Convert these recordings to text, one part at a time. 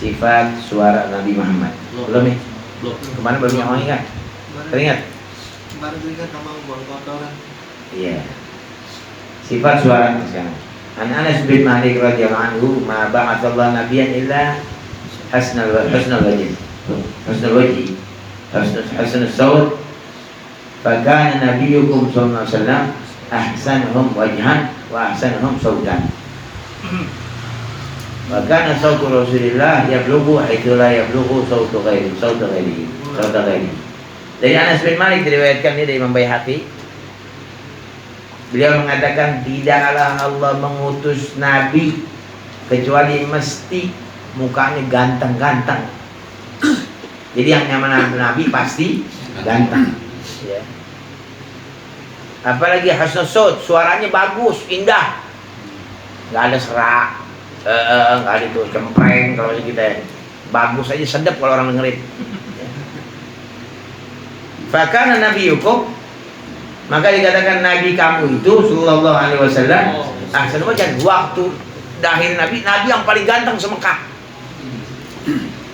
sifat suara Nabi Muhammad. Belum nih? Belum. Kemarin baru ngomongin kan? Teringat? Kemarin teringat sama buang kotoran. Iya. Sifat suara sekarang. An Anas bin Malik radhiyallahu anhu, ma ba'atsallahu nabiyyan illa husnul wajh. Husnul sawt. Fa kana nabiyyukum sallallahu alaihi wasallam ahsanuhum wajhan wa ahsanuhum sawtan. Wa kana sawtu Rasulillah yablughu haitsu la yablughu sawtu ghairihi. Dari Anas bin Malik diriwayatkan ini dari Imam Baihaqi. Beliau mengatakan tidaklah Allah mengutus nabi kecuali mesti mukanya ganteng-ganteng. Jadi yang namanya nabi pasti ganteng. Ya. Apalagi husnul saut, suaranya bagus, indah. Nggak ada serak, nggak ada itu cempreng kalau kita. Bagus aja, sedap kalau orang dengerin. Fakana nabiyukum, maka dikatakan nabi kamu itu sallallahu alaihi wasallam ahsan wajhan, waktu lahir nabi yang paling ganteng semekah.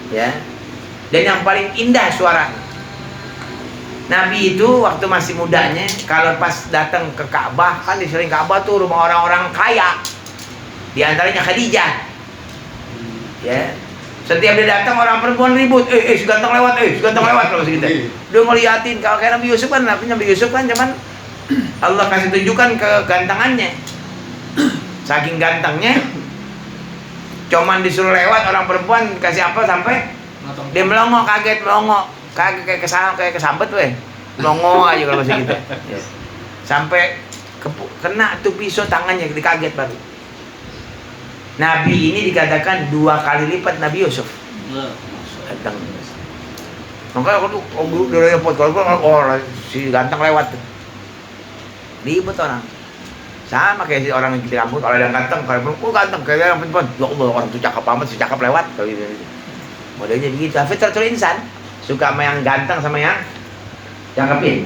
Ya. Dan yang paling indah suaranya. Nabi itu waktu masih mudanya, kalau pas datang ke Ka'bah, kan di sering Ka'bah tuh rumah orang-orang kaya, di antaranya Khadijah. Ya, setiap dia datang orang perempuan ribut, si ganteng lewat, kalau segitu. Dia ngeliatin, kalau kayak Nabi Yusuf kan, Nabi Yusuf kan cuman Allah kasih tunjukkan kegantengannya, saking gantengnya, cuman disuruh lewat orang perempuan kasih apa sampai dia melongo, kaget melongo. Kayak kesambet weh, longo aja kalau masih gitu. Ya. Sampai kena tuh pisau tangannya, dikaget baru. Nabi ini dikatakan 2 kali lipat Nabi Yusuf. Ganteng. Makanya aku dari repot kalau si ganteng lewat tuh. Ribet orang. Sama kayak si orang yang kita rambut, kalau ada yang ganteng, kalau ganteng kayak yang perempuan. Ya Allah, orang tuh cakep amat, si cakep lewat kalau gitu. Modelnya begitu. Fitratul insan. Suka sama yang ganteng sama yang cakepin.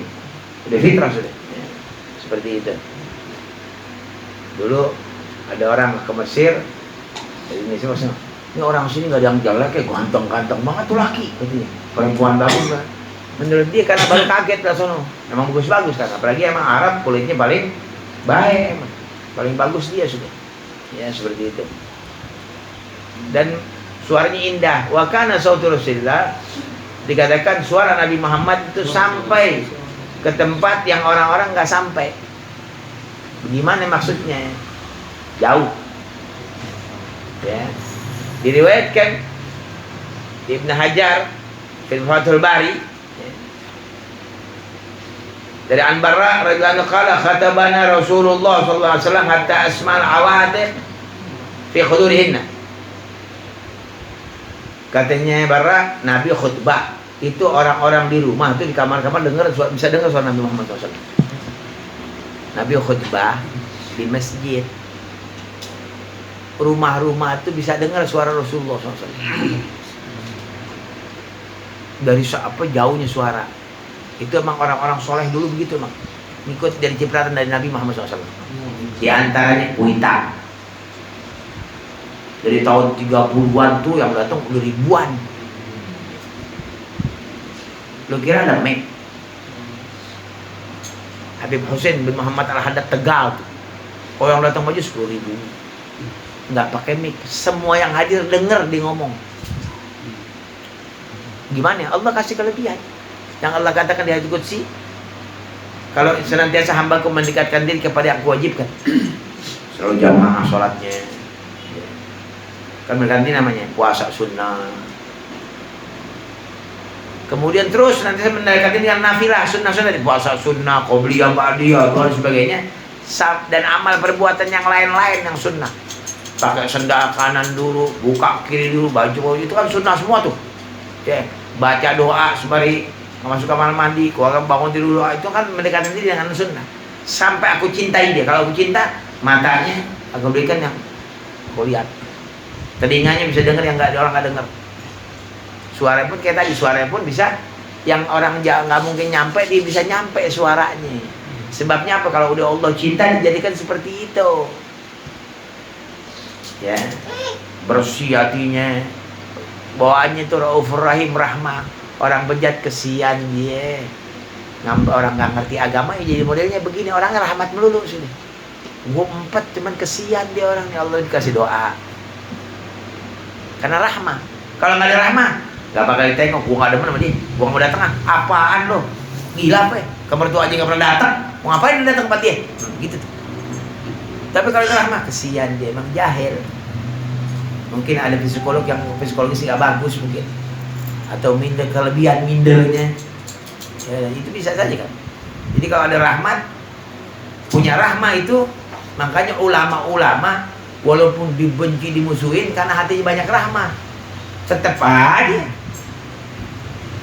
Udah fitrah sudah. Ya, seperti itu. Dulu ada orang ke Mesir, dari Indonesia maksudnya, ini orang sini nggak ada yang jelek, kayak ganteng-ganteng banget tuh laki, katanya. Perempuan bagus kan. Menurut dia karena baru kaget lah sono. Emang bagus-bagus kan. Apalagi emang Arab kulitnya paling baik, emang. Paling bagus dia sudah. Ya seperti itu. Dan suaranya indah. Wa kana sautu Rasulillah, dikatakan suara Nabi Muhammad itu sampai ke tempat yang orang-orang nggak sampai. Bagaimana maksudnya? Jauh. Ya. Diriwayatkan Ibnu Hajar fil Fathul Bari, ya, dari An-Barra radhiyallahu anhu qala khatabana Rasulullah sallallahu alaihi wasallam hatta asma'al awatiq fi khudurihinna. Katanya Barra, Nabi khutbah itu orang-orang di rumah itu di kamar-kamar bisa dengar suara Nabi Muhammad SAW. Nabi khutbah di masjid, rumah-rumah itu bisa dengar suara Rasulullah SAW. Dari apa jauhnya suara. Itu emang orang-orang soleh dulu begitu emang. Ikut dari cipratan dari Nabi Muhammad SAW. Di antaranya Kuitang. Dari tahun 30-an tuh yang datang udah ribuan. Lo kira ada mic? Habib Hussein bin Muhammad Al-Haddad Tegal tuh. Oh yang datang aja 10.000. Nggak pakai mic. Semua yang hadir denger dia ngomong. Gimana? Allah kasih kelebihan. Yang Allah katakan di hadits qudsi, kalau senantiasa hambaku mendekatkan diri kepada yang kuwajibkan, selalu jamaah sholatnya. Kan berganti namanya puasa sunnah. Kemudian terus nanti saya mendekati dengan nafilah sunnah-sunnah, puasa sunnah, qobliyah, ba'diyah, dan sebagainya. Dan amal perbuatan yang lain-lain yang sunnah. Pakai sendal kanan dulu, buka kiri dulu, baju itu kan sunnah semua tuh. Ya, baca doa sembari masuk kamar mandi, keluarga bangun tidur dulu, itu kan mendekati diri dengan sunnah. Sampai aku cintai dia. Kalau aku cinta, matanya aku berikan yang aku lihat. Telinganya bisa dengar yang orang nggak dengar. Suara pun kayak tadi, suara pun bisa yang orang nggak mungkin nyampe, dia bisa nyampe suaranya. Sebabnya apa? Kalau udah Allah cinta dijadikan seperti itu. Ya, bersih hatinya, Bawaannya itu Raufur Rahim, rahmah. Orang bejat kesian dia. Orang nggak ngerti agama ya jadi modelnya begini, orangnya rahmat melulu sini. Gua 4 cuman kesian dia orang, ya Allah dikasih doa. Karena rahmah. Kalau nggak ada rahmah, nggak bakal ditengok. Gua nggak demen sama dia. Gua nggak mau datang. Apaan lo? Gila apa ya? Kamar tua aja nggak pernah datang. Mau ngapain datang tempat dia? Gitu tuh. Tapi kalau rahmah, kesian dia, emang jahil. Mungkin ada psikolog yang psikologis nggak bagus mungkin, atau minder, kelebihan mindernya. Ya, itu bisa saja kan. Jadi kalau ada rahmat, punya rahmah itu, makanya ulama-ulama walaupun dibenci, dimusuhin karena hatinya banyak rahmah, tetap aja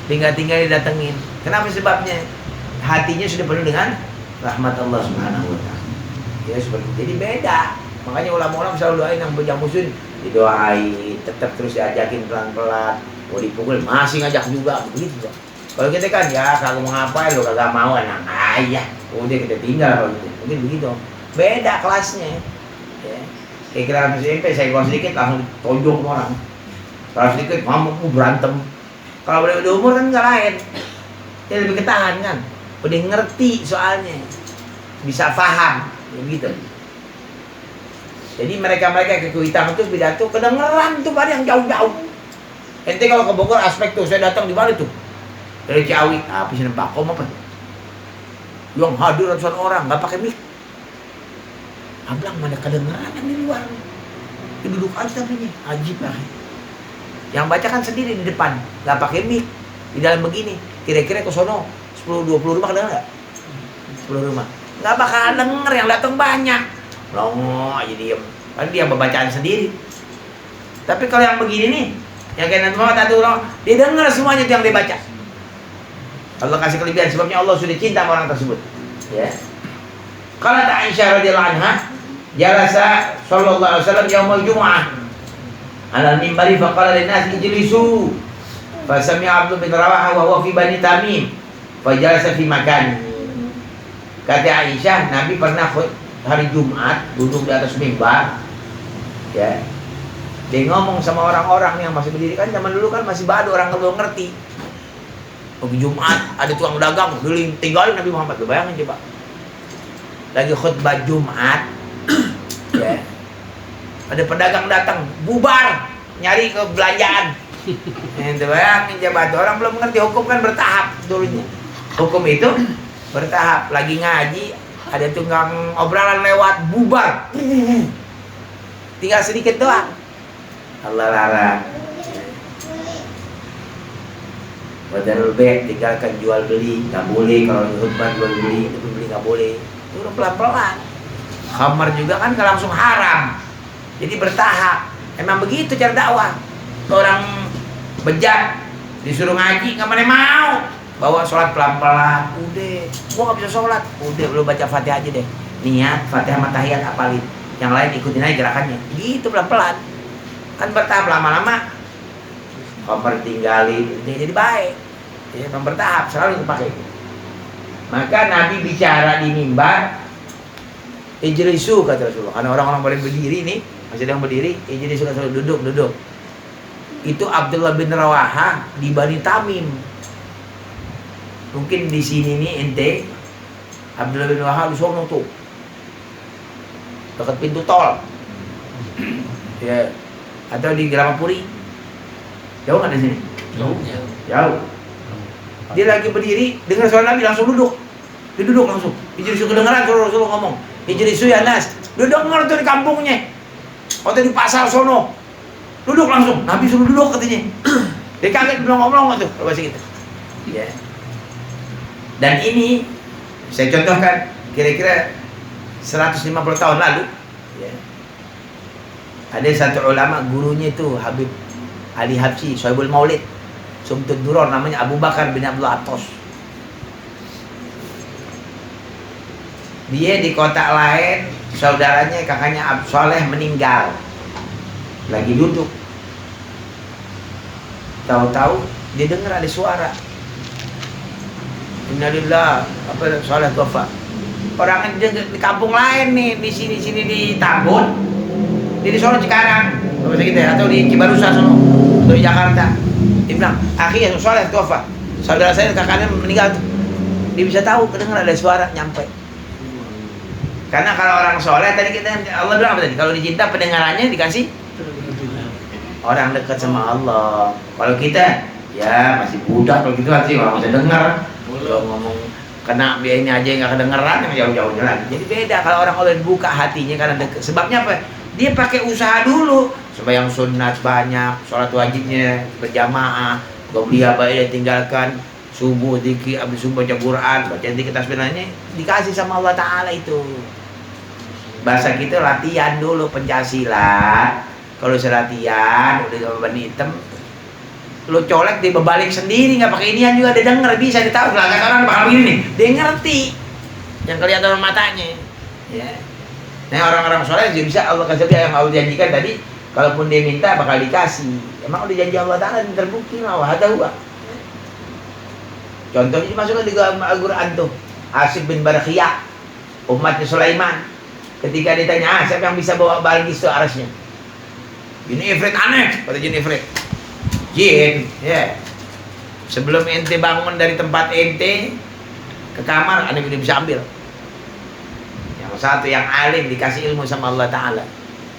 tinggal-tinggal didatengin. Kenapa sebabnya? Hatinya sudah penuh dengan rahmat Allah Subhanahu wa taala. Ya seperti itu. Jadi beda. Makanya ulama-ulama selalu doain yang musuhin, didoain, tetap terus diajakin pelan-pelan. Mau dipukul masih ngajak juga, begitu. Kalau kita kan ya kagak mau ngapain, lo kagak mau anak ayah, udah kita tinggal kalau gitu. Mungkin begitu. Beda kelasnya. Ya. Kayak kira SMP saya kelas sedikit langsung tonjok sama orang. Kalau sedikit mau berantem. Kalau udah umur kan nggak lain. Dia lebih ketahan kan. Udah ngerti soalnya. Bisa paham, ya gitu. Jadi mereka-mereka ke Kuitang itu pidato kedengeran tuh pada yang jauh-jauh. Ente kalau ke Bogor aspek tuh, saya datang di mana tuh? Dari Ciawi, apa sih Pakom apa? Yang hadir ratusan orang, nggak pakai mic. Ablang mana kedengeran yang di luar. Duduk aja namanya, ajib lah. Yang baca kan sendiri di depan, nggak pakai mic. Di dalam begini, kira-kira ke sono 10-20 rumah kedengeran nggak? 10 rumah. Nggak bakal denger, yang datang banyak. Longo aja diem. Kan dia bacaan sendiri. Tapi kalau yang begini nih, yang kayak nanti banget satu orang, dia denger semuanya yang dia baca. Allah kasih kelebihan, sebabnya Allah sudah cinta sama orang tersebut. Ya. Kalau Aisyah radhiyallahu anha, jalasa sallallahu alaihi wasallam yaumul jumu'ah ala al-minbari faqala lin-nas ijlisu. Fa sami'a Abdullah bin Rawaha wa huwa fi Bani Tamim. Fa jalasa fi makan. Kata Aisyah, Nabi pernah hari Jumat duduk di atas mimbar. Ya. Dia ngomong sama orang-orang yang masih berdiri, kan zaman dulu kan masih badu, orang belum ngerti. Pagi Jumat ada tukang dagang, dulu tinggalin Nabi Muhammad. Lu bayangin coba. Lagi khutbah Jumat, ya. Ada pedagang datang, bubar, nyari ke belanjaan. Itu bayangin coba, orang belum ngerti hukum kan bertahap dulunya. Hukum itu bertahap. Lagi ngaji, ada tukang obrolan lewat, bubar. Tinggal sedikit doang. Allah larang. Wadarul be', tinggalkan jual beli, nggak boleh. Kalau khutbah jual beli, itu beli nggak boleh. Itu pelan-pelan. Khamar juga kan nggak langsung haram. Jadi bertahap. Emang begitu cara dakwah. Orang bejat disuruh ngaji nggak mau. Bawa sholat pelan-pelan. Udah, gua nggak bisa sholat. Udah, lu baca Fatihah aja deh. Niat Fatihah sama tahiyat apalin. Yang lain ikutin aja gerakannya. Gitu pelan-pelan. Kan bertahap, lama-lama khamar tinggalin, dia jadi baik. Ya, bertahap selalu dipakai. Maka Nabi bicara di mimbar, ijlisu kata Rasulullah. Karena orang-orang paling berdiri nih, masih ada yang berdiri, ijlisu kata Rasulullah, duduk. Itu Abdullah bin Rawaha di Bani Tamim. Mungkin di sini nih ente Abdullah bin Rawaha di sono tuh. Dekat pintu tol. Ya, atau di Gramapuri. Jauh nggak dari sini? Jauh. Dia lagi berdiri, dengar suara Nabi langsung duduk. Dia duduk langsung. Ijlisu kedengeran suara Rasulullah ngomong. Ijlisu ya nas. Dia denger tuh di kampungnya. Atau di pasar sono. Duduk langsung. Nabi suruh duduk katanya. Dia kaget belum tuh bahasa gitu. Ya. Dan ini saya contohkan kira-kira 150 tahun lalu. Ya. Ada satu ulama, gurunya itu Habib Ali Habsyi, Sohibul Maulid, Sumtud Duror, namanya Abu Bakar bin Abdul Atos. Dia di kota lain, saudaranya, kakaknya Abdul Soleh meninggal. Lagi duduk. Tahu-tahu dia dengar ada suara. Innalillah, apa Soleh Ghaffar. Orang di kampung lain nih, di sini di Tambun. Dia di Solo Cikarang, atau di Cibarusa sono. Untuk Jakarta. Dia bilang, akhi yang soleh tuafa. Saudara saya kakaknya meninggal tuh. Dia bisa tahu, kedengar ada suara nyampe. Karena kalau orang soleh tadi kita Allah bilang apa tadi? Kalau dicinta pendengarannya dikasih orang dekat sama Allah. Kalau kita ya masih budak kalau gitu sih orang bisa dengar. Kalau ngomong kena ini aja nggak kedengeran yang jauh-jauhnya lagi. Jadi beda kalau orang Allah buka hatinya karena dekat. Sebabnya apa? Dia pakai usaha dulu. Sembahyang sunat banyak, sholat wajibnya berjamaah, qobliyah baik tinggalkan, subuh zikir, habis subuh baca Quran, baca zikir tasbihnya dikasih sama Allah Taala itu. Bahasa kita latihan dulu pencasilat. Kalau latihan udah sama ban hitam, lo colek dia berbalik sendiri nggak pakai inian juga dia denger bisa dia tahu gelagat orang bakal begini nih dia ngerti yang kelihatan orang matanya ya. Nah orang-orang soleh juga bisa Allah kasih dia yang Allah janjikan tadi kalaupun dia minta bakal dikasih emang udah janji Allah Ta'ala terbukti mah ada gua contohnya dimasukkan di Al-Quran tuh Asib bin Barakhiyah umatnya Sulaiman ketika ditanya siapa yang bisa bawa Balqis itu arasnya jin ifrit aneh kata jin ifrit jin, ya. Sebelum ente bangun dari tempat ente ke kamar, anda udah bisa ambil. Yang satu yang alim dikasih ilmu sama Allah Taala,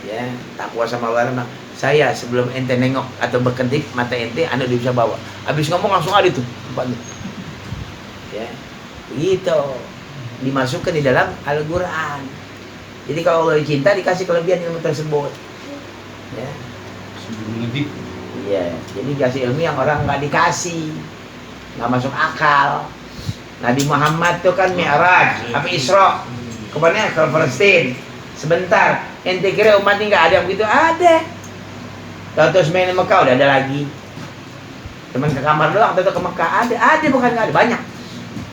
ya, takwa sama Allah Taala. Saya sebelum ente nengok atau berkedip mata ente, anda udah bisa bawa. Habis ngomong langsung ada tuh tempatnya. Ya, begitu dimasukkan di dalam Al-Quran. Jadi kalau Allah cinta dikasih kelebihan ilmu tersebut. Ya. Sebelum ngedip. Iya, jadi kasih ilmu yang orang nggak dikasih, nggak masuk akal. Nabi Muhammad tuh kan Mi'raj, apa Isra, kemana ke Palestina. Sebentar, ente kira umat ini nggak ada yang begitu? Ada. Terus main di Mekah udah ada lagi. Teman ke kamar doang, atau ke Mekah ada bukan nggak ada, banyak.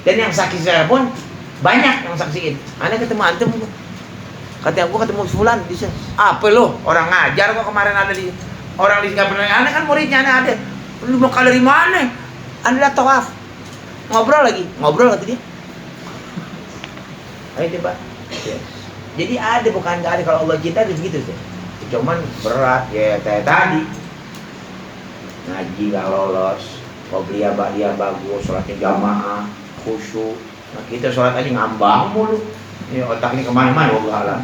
Dan yang saksi saya pun banyak yang saksiin. Aneh ketemu antum, kata gua ketemu Fulan di sini. Apa lo? Orang ngajar kok kemarin ada di orang di nggak pernah. Aneh kan muridnya aneh ada. Lu mau dari mana? Aneh udah tawaf. Ngobrol lagi dia. Ayo coba. Ya. Jadi ada bukan nggak ada kalau Allah cinta itu begitu sih. Cuman berat ya kayak tadi. Ngaji nggak lolos, qobliyah ba'diyah bagus, sholatnya jamaah, khusyuk. Nah kita sholat aja ngambang mulu. Ya otaknya kemana-mana, wallah.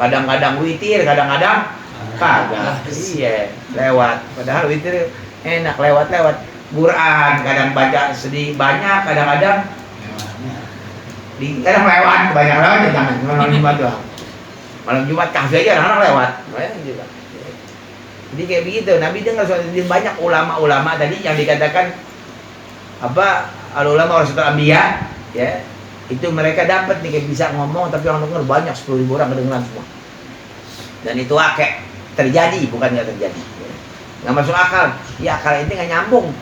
Kadang-kadang witir, kadang-kadang kagak. Iya, lewat. Padahal witir enak lewat-lewat. Quran kadang baca sedih banyak, kadang-kadang kadang lewat, banyak lewat jangan malam Jumat doang. Malam Jumat kahfi aja orang lewat. Juga. Jadi kayak begitu. Nabi dengar banyak ulama-ulama tadi yang dikatakan apa al-ulama warasatul anbiya, ya. Itu mereka dapat nih kayak bisa ngomong tapi orang dengar banyak 10.000 orang kedengeran semua. Dan itu akeh terjadi bukan nggak terjadi. Nggak masuk akal. Ya akal ini nggak nyambung.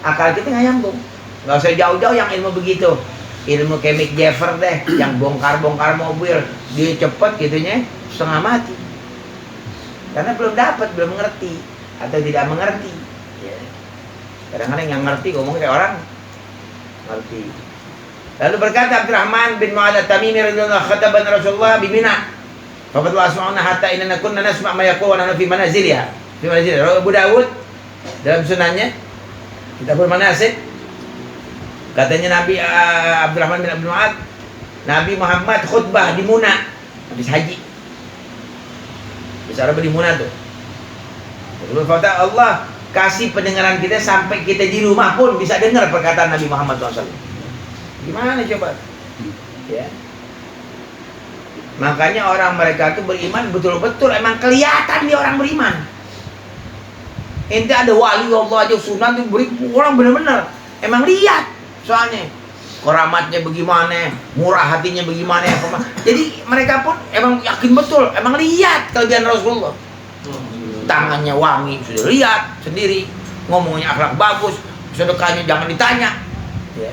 Akal kita nggak nyambung. Nggak usah jauh-jauh yang ilmu begitu. Ilmu kayak Mick Jagger deh, yang bongkar-bongkar mobil, dia cepet gitunya setengah mati. Karena belum dapat, belum mengerti atau tidak mengerti. Ya. Kadang-kadang yang ngerti ngomong kayak orang ngerti. Lalu berkata Abdurrahman bin Mu'ad at-Tamimi radhiyallahu anhu khataban Rasulullah bi Mina. Faqad asma'na hatta inna kunna nasma' ma yaqulu wa nahnu fi manaziliha. Fi manaziliha. Abu Dawud dalam sunannya Kitabul Manasik katanya Nabi Abdurrahman bin Abdul Mu'ad Nabi Muhammad khutbah di Muna habis haji. Bisa di Muna tuh. Lalu kata Allah kasih pendengaran kita sampai kita di rumah pun bisa dengar perkataan Nabi Muhammad SAW. Gimana coba? Ya. Makanya orang mereka tuh beriman betul-betul emang kelihatan dia orang beriman. Ente ada wali Allah aja sunnah tuh orang bener-bener emang lihat soalnya keramatnya bagaimana, murah hatinya bagaimana. Jadi mereka pun emang yakin betul, emang lihat kelebihan Rasulullah. Tangannya wangi sudah lihat sendiri, ngomongnya akhlak bagus, sedekahnya jangan ditanya. Ya.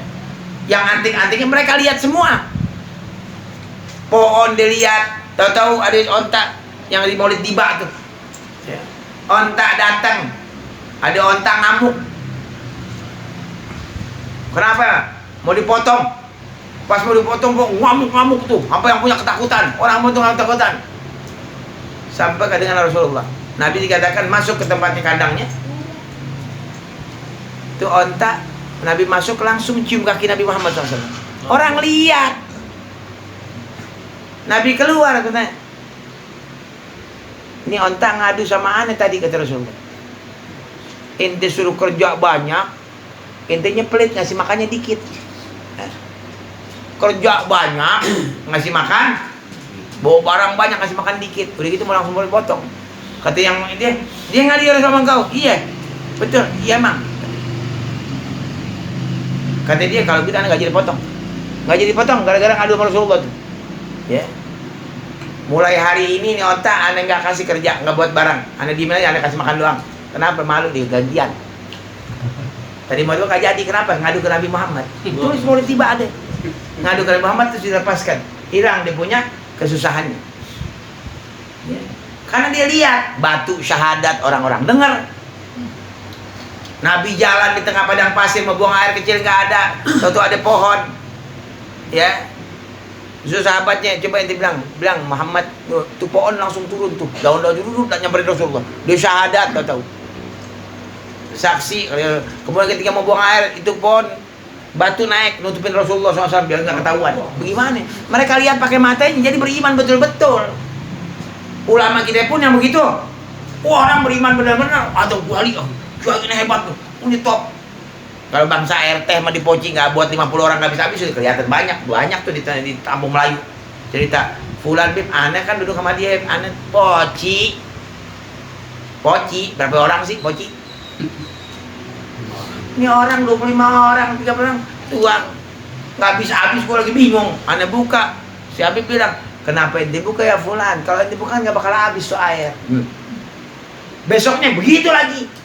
Yang anting-antingnya mereka lihat semua. Pohon dilihat, tahu-tahu ada onta yang di Maulid Tiba tuh. Ya. Onta datang, ada onta ngamuk. Kenapa? Mau dipotong. Pas mau dipotong kok ngamuk-ngamuk tuh. Apa yang punya ketakutan? Orang mau tuh ketakutan. Sampai kedengaran Rasulullah. Nabi dikatakan masuk ke tempatnya kandangnya. Itu onta, Nabi masuk langsung cium kaki Nabi Muhammad SAW. Orang lihat. Nabi keluar katanya. Ini onta ngadu sama aneh tadi kata Rasulullah. Ente suruh kerja banyak, intenya pelit ngasih makannya dikit. Kerja banyak, ngasih makan, bawa barang banyak ngasih makan dikit. Udah gitu mau langsung boleh potong. Kata yang dia ngadu sama engkau. Iya, betul, iya mang. Kata dia kalau kita nggak jadi potong, nggak jadi potong gara-gara ngadu sama Rasulullah tuh. Ya. Mulai hari ini nih otak aneh nggak kasih kerja, nggak buat barang. Aneh di mana? Aneh kasih makan doang. Kenapa? Malu dia gantian. Tadi mau nggak jadi, kenapa? Ngadu ke Nabi Muhammad. Tulis mulai tiba ada. Ngadu ke Nabi Muhammad terus dilepaskan. Hilang dia punya kesusahannya. Ya. Karena dia lihat batu syahadat orang-orang dengar. Nabi jalan di tengah padang pasir mau buang air kecil nggak ada. Tahu ada pohon. Ya. Terus sahabatnya coba ente bilang Muhammad tuh pohon langsung turun tuh daun-daun turun tak nyamperin Rasulullah. Dia syahadat tahu. Saksi kemudian ketika mau buang air itu pohon batu naik nutupin Rasulullah SAW biar nggak ketahuan. Bagaimana? Mereka lihat pakai matanya jadi beriman betul-betul. Ulama kita pun yang begitu. Orang beriman benar-benar atau wali ini hebat tuh. Ini top. Kalau bangsa RT mah di Poci nggak buat 50 orang nggak bisa habis sudah kelihatan banyak tuh di Kampung Melayu cerita Fulan Bib aneh kan duduk sama dia aneh Poci berapa orang sih Poci ini orang 25 orang 30 orang tuang nggak bisa habis gua lagi bingung aneh buka si Habib bilang kenapa ente buka ya Fulan kalau ente buka nggak bakal habis tuh air besoknya begitu lagi.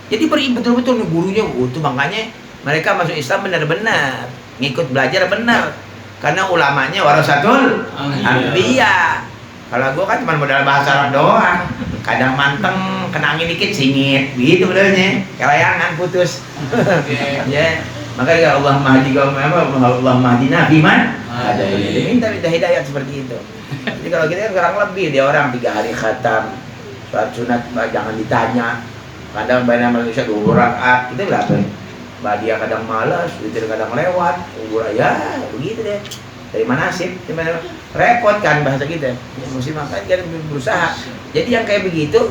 Jadi betul-betul nih gurunya, itu makanya mereka masuk Islam benar-benar ngikut belajar benar, karena ulamanya warasatul anbiya. Kalau gua kan cuma modal bahasa Arab doang, kadang manteng, kena angin dikit singit, gitu modelnya, kelayangan putus. Ya, makanya Allah mahdi Allah mahdina biman ada minta hidayat seperti itu. Jadi kalau kita kan kurang lebih dia orang 3 hari khatam, sholat sunat jangan ditanya. Kadang banyak manusia 2 rakaat, kita berapa? Dia kadang malas, witir kadang lewat, ya begitu deh. Dari mana nasib, repot kan bahasa kita. Ya, mesti makan kan berusaha. Jadi yang kayak begitu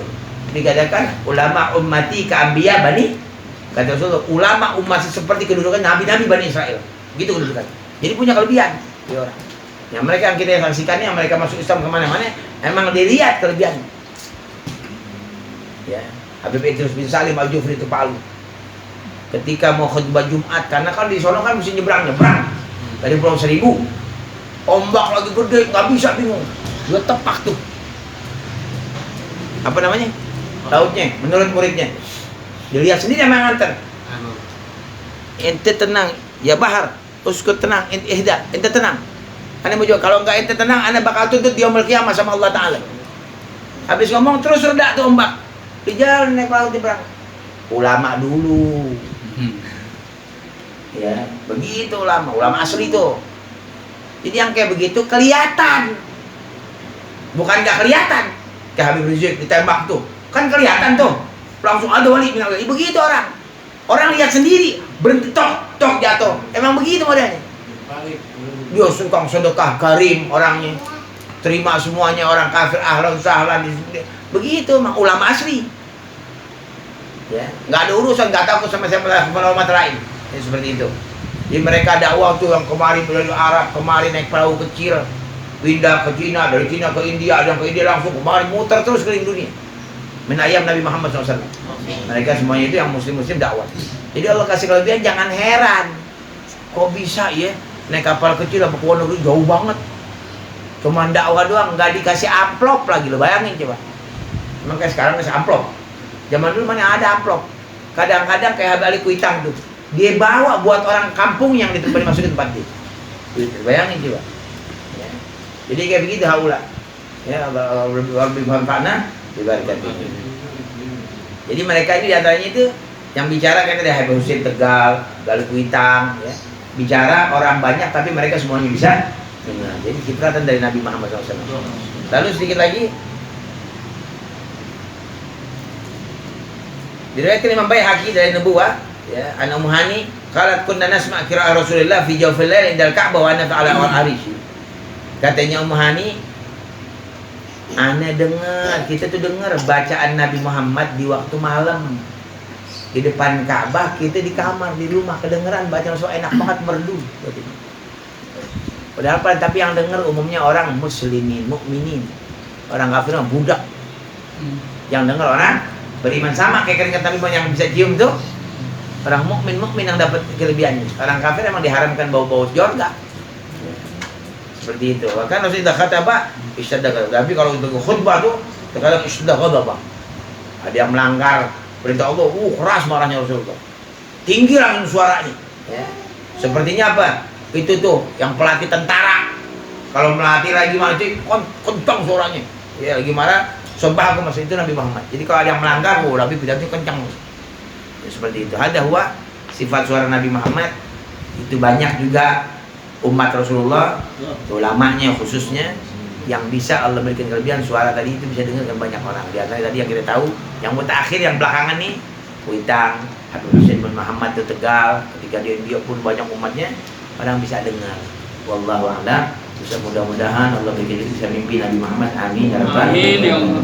dikatakan ulama ummati ka'ambiya bani. Kata Rasulullah, ulama umat seperti kedudukan nabi-nabi Bani Israel. Gitu kedudukan. Jadi punya kelebihan dia orang. Yang mereka yang kita saksikan, yang mereka masuk Islam kemana-mana, emang dilihat kelebihannya. Ya. Habib Idris bin Salim Al-Jufri itu Palu. Ketika mau khutbah Jumat, karena kan di sono kan mesti nyebrang dari Pulau Seribu. Ombak lagi gede, nggak bisa bingung. Dia tepak tuh. Apa namanya? Lautnya, menurut muridnya. Dilihat sendiri sama yang nganter. Ente tenang, ya bahar. Uskut tenang, ente tenang. Ane mau jawab, kalau enggak ente tenang, ane bakal tuntut di yaumul qiyamah sama Allah Ta'ala. Habis ngomong terus reda tuh ombak. Di jalan naik laut diberang. Ulama dulu. Ya, begitu ulama asli itu. Jadi yang kayak begitu kelihatan. Bukan nggak kelihatan. Kayak Habib Rizik ditembak tuh. Kan kelihatan tuh. Langsung ada wali bilang, begitu orang. Orang lihat sendiri, berhenti tok jatuh. Emang begitu modelnya. Dia suka sedekah karim orangnya. Terima semuanya orang kafir ahlan sahlan begitu mah ulama asli. Ya, nggak ada urusan, nggak takut sama umat lain. Ya, seperti itu. Jadi mereka dakwah tuh yang kemarin dari Arab, kemarin naik perahu kecil, pindah ke Cina, dari Cina ke India, dan ke India langsung kemarin muter terus keliling dunia. Menayam Nabi Muhammad SAW. Mereka semuanya itu yang muslim-muslim dakwah. Jadi Allah kasih kelebihan, jangan heran. Kok bisa ya naik kapal kecil apa ke luar negeri jauh banget. Cuma dakwah doang, nggak dikasih amplop lagi, lo bayangin coba. Emang kayak sekarang kasih amplop. Zaman dulu mana ada amplop. Kadang-kadang kayak Habib Ali Kuitang tuh, dia bawa buat orang kampung yang dimasukin tempat dia. Bayangin coba. Ya. Jadi kayak begitu haula. Ya, lebih manfaatnya diberikan ini. Jadi mereka ini diantaranya itu yang bicara kan ada Habib Husin Tegal, Gali Kuitang, ya. Bicara orang banyak tapi mereka semuanya bisa. Nah, jadi cipratan dari Nabi Muhammad SAW. Lalu sedikit lagi, diriwayatkan Imam Baihaqi dari Nubuwah Ya, ana Ummu Hani qalat kunna nasma' qira'ah Rasulullah fi jawfil lail indal Ka'bah wa ana ta'ala al-arish. Katanya Ummu Hani, ana dengar, kita tuh dengar bacaan Nabi Muhammad di waktu malam di depan Ka'bah, kita di kamar di rumah kedengeran bacaan so enak banget merdu. Padahal tapi yang dengar umumnya orang muslimin, mukminin. Orang kafir mah budak. Yang dengar orang beriman, sama kayak keringat Nabi yang bisa cium tuh. Orang mukmin yang dapat kelebihannya. Orang kafir emang diharamkan bau-bau jorga. Seperti itu. Bahkan Rasulullah kata apa? Istadaqah. Tapi kalau untuk khutbah tuh terkadang istadaqah. Ada yang melanggar perintah Allah, keras marahnya Rasulullah. Tinggi langsung suaranya. Ya. Sepertinya apa? Itu tuh yang pelatih tentara. Kalau melatih lagi marah itu kencang suaranya. Ya lagi marah, sobah aku masih itu Nabi Muhammad. Jadi kalau ada yang melanggar, Nabi pidatonya kencang. Ya, seperti itu. Ada huwa sifat suara Nabi Muhammad itu banyak juga umat Rasulullah, ulamanya khususnya yang bisa Allah berikan kelebihan suara tadi itu bisa dengar dengan banyak orang. Di antara tadi yang kita tahu, yang mutakhir yang belakangan nih, Kuitang, Habib Hussein bin Muhammad itu Tegal, ketika dia pun banyak umatnya, orang bisa dengar. Wallahu a'lam. Mudah-mudahan Allah berikan bisa mimpi Nabi Muhammad. Amin ya rabbal alamin.